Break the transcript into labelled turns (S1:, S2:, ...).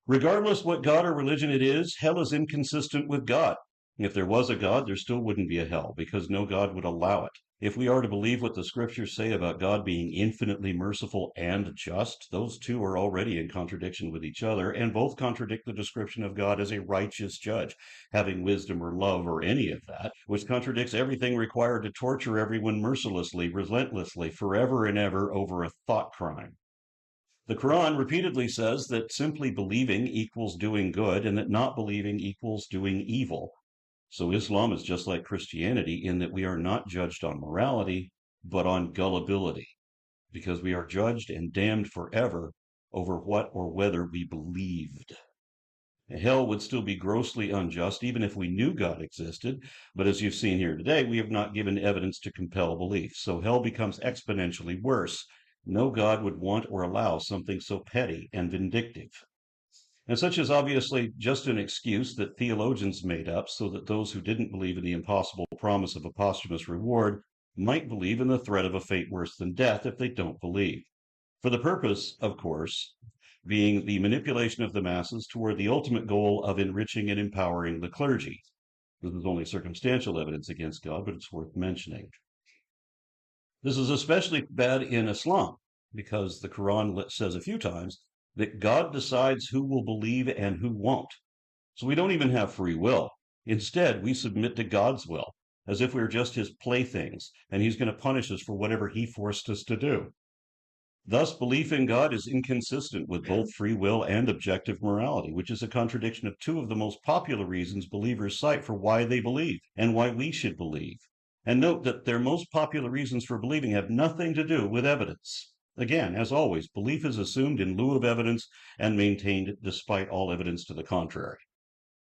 S1: Regardless what God or religion it is, hell is inconsistent with God. If there was a God, there still wouldn't be a hell, because no God would allow it. If we are to believe what the scriptures say about God being infinitely merciful and just, those two are already in contradiction with each other, and both contradict the description of God as a righteous judge, having wisdom or love or any of that, which contradicts everything required to torture everyone mercilessly, relentlessly, forever and ever over a thought crime. The Quran repeatedly says that simply believing equals doing good and that not believing equals doing evil. So Islam is just like Christianity in that we are not judged on morality, but on gullibility, because we are judged and damned forever over what or whether we believed. Hell would still be grossly unjust even if we knew God existed, but as you've seen here today, we have not given evidence to compel belief, so hell becomes exponentially worse. No God would want or allow something so petty and vindictive. And such is obviously just an excuse that theologians made up so that those who didn't believe in the impossible promise of a posthumous reward might believe in the threat of a fate worse than death if they don't believe. For the purpose, of course, being the manipulation of the masses toward the ultimate goal of enriching and empowering the clergy. This is only circumstantial evidence against God, but it's worth mentioning. This is especially bad in Islam because the Quran says a few times that God decides who will believe and who won't. So we don't even have free will. Instead, we submit to God's will, as if we were just his playthings, and he's going to punish us for whatever he forced us to do. Thus, belief in God is inconsistent with both free will and objective morality, which is a contradiction of two of the most popular reasons believers cite for why they believe and why we should believe. And note that their most popular reasons for believing have nothing to do with evidence. Again, as always, belief is assumed in lieu of evidence and maintained despite all evidence to the contrary.